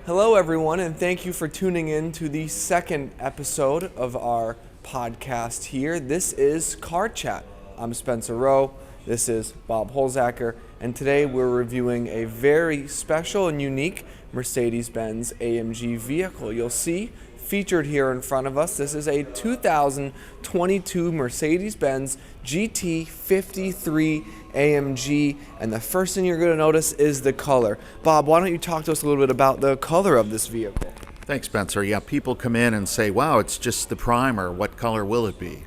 Hello, everyone, and thank you for tuning in to the second episode of our podcast here. This is Car Chat. I'm Spencer Rowe. This is Bob Holzacker, and today we're reviewing a very special and unique Mercedes-Benz AMG vehicle. You'll see featured here in front of us, this is a 2022 Mercedes-Benz GT 53 AMG, and the first thing you're going to notice is the color. Bob, why don't you talk to us a little bit about the color of this vehicle? Thanks, Spencer. Yeah, people come in and say, wow, it's just the primer. What color will it be?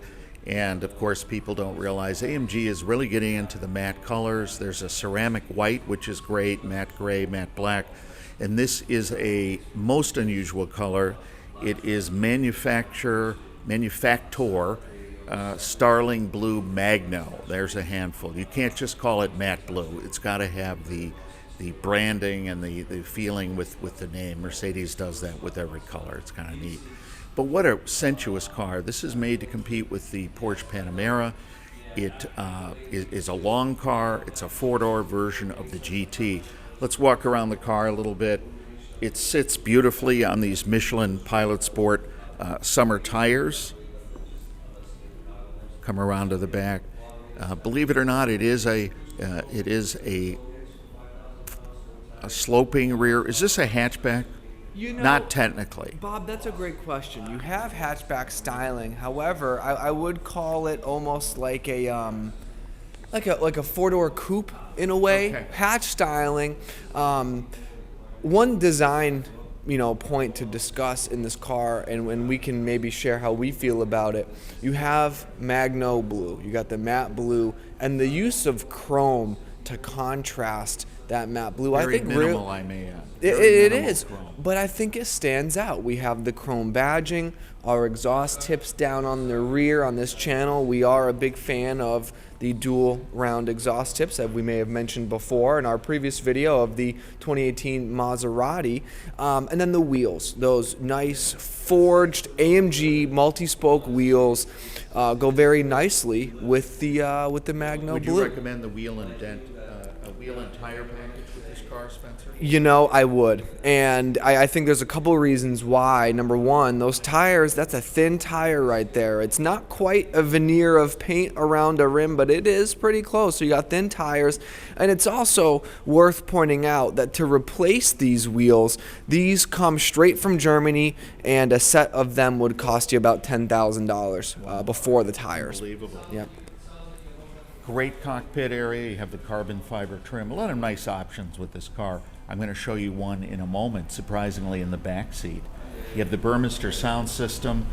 And of course, people don't realize AMG is really getting into the matte colors. There's a ceramic white, which is great, matte gray, matte black. And this is a most unusual color. It is MANUFAKTUR Starling Blue Magno. There's a handful. You can't just call it matte blue. It's got to have the branding and the feeling with the name. Mercedes does that with every color. It's kind of neat. But what a sensuous car. This is made to compete with the Porsche Panamera. It is a long car. It's a four-door version of the GT. Let's walk around the car a little bit. It sits beautifully on these Michelin Pilot Sport summer tires. Come around to the back. Believe it or not, it is a sloping rear. Is this a hatchback? You know, not technically. Bob, that's a great question. You have hatchback styling. However, I would call it almost like a four-door coupe in a way. Okay. Hatch styling. One design, point to discuss in this car, and when we can maybe share how we feel about it. You have Magno blue. You got the matte blue, and the use of chrome to contrast that matte blue. Very I think minimal, I may add. It is, but I think it stands out. We have the chrome badging, our exhaust tips down on the rear. On this channel, we are a big fan of the dual round exhaust tips that we may have mentioned before in our previous video of the 2018 Maserati. And then the wheels, those nice forged AMG multi-spoke wheels go very nicely with the Magno Would blue. you recommend the wheel and tire package with this car, Spencer? I would. And I think there's a couple of reasons why. Number one, those tires, that's a thin tire right there. It's not quite a veneer of paint around a rim, but it is pretty close. So you got thin tires. And it's also worth pointing out that to replace these wheels, these come straight from Germany, and a set of them would cost you about $10,000 before the tires. Unbelievable. Yep. Great cockpit area. You have the carbon fiber trim. A lot of nice options with this car. I'm going to show you one in a moment, surprisingly, in the back seat. You have the Burmester sound system,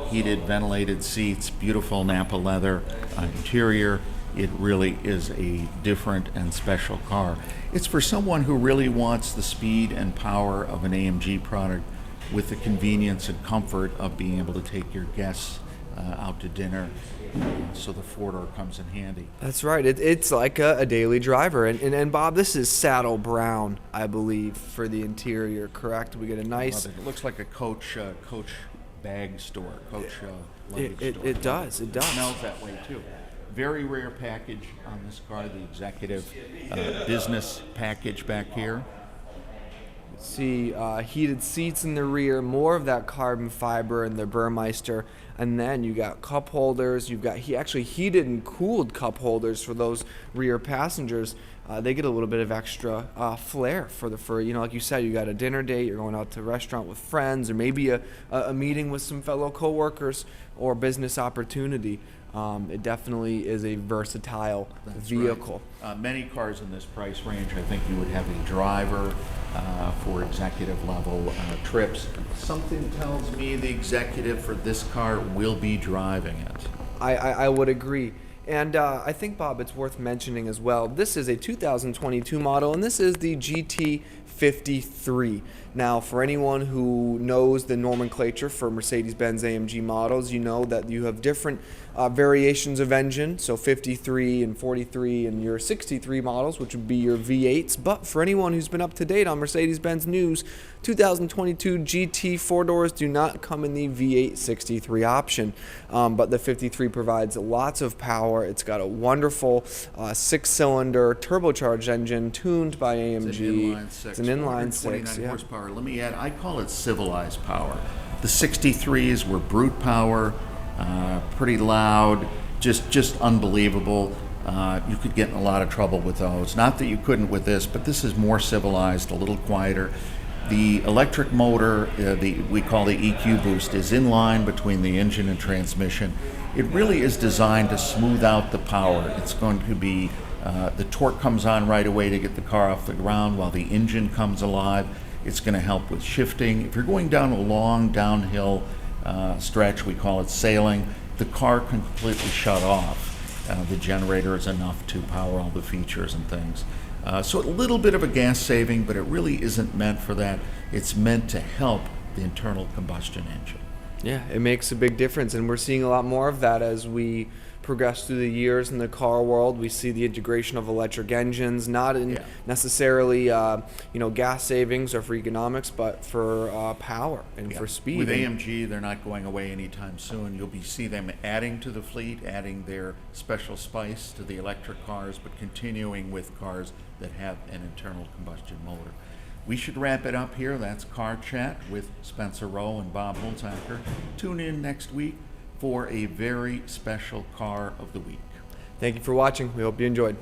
heated, ventilated seats, beautiful Nappa leather interior. It really is a different and special car. It's for someone who really wants the speed and power of an AMG product with the convenience and comfort of being able to take your guests out to dinner. So the four-door comes in handy. That's right. It's like a daily driver. And Bob, this is saddle brown, I believe, for the interior, correct? We get a nice... It looks like a Coach bag store, Coach luggage store. It does. It does. It smells that way, too. Very rare package on this car, the executive business package back here. See heated seats in the rear, more of that carbon fiber in the Burmeister, and then you got cup holders. You've got actually heated and cooled cup holders for those rear passengers. They get a little bit of extra flair for like you said, you got a dinner date, you're going out to a restaurant with friends, or maybe a meeting with some fellow coworkers or business opportunity. It definitely is a versatile vehicle. Right. Many cars in this price range, I think you would have a driver for executive level trips. Something tells me the executive for this car will be driving it. I would agree. And I think, Bob, it's worth mentioning as well, this is a 2022 model, and this is the GT 53. Now, for anyone who knows the nomenclature for Mercedes-Benz AMG models, you know that you have different variations of engine, so 53 and 43 and your 63 models, which would be your V8s. But for anyone who's been up to date on Mercedes-Benz news, 2022 GT 4-doors do not come in the V8 63 option, but the 53 provides lots of power. It's got a wonderful 6-cylinder turbocharged engine tuned by AMG. It's an inline 6, yeah. Horsepower. Let me add, I call it civilized power. The 63s were brute power, pretty loud, just unbelievable. You could get in a lot of trouble with those. Not that you couldn't with this, but this is more civilized, a little quieter. The electric motor, we call the EQ boost, is in line between the engine and transmission. It really is designed to smooth out the power. It's going to be, the torque comes on right away to get the car off the ground while the engine comes alive. It's going to help with shifting. If you're going down a long downhill stretch, we call it sailing, the car can completely shut off. The generator is enough to power all the features and things. So a little bit of a gas saving, but it really isn't meant for that. It's meant to help the internal combustion engine. Yeah, it makes a big difference, and we're seeing a lot more of that as we progress through the years in the car world. We see the integration of electric engines, not in necessarily gas savings or for economics, but for power and for speed. With AMG, they're not going away anytime soon. You'll see them adding to the fleet, adding their special spice to the electric cars, but continuing with cars that have an internal combustion motor. We should wrap it up here. That's Car Chat with Spencer Rowe and Bob Holzacker. Tune in next week for a very special car of the week. Thank you for watching. We hope you enjoyed.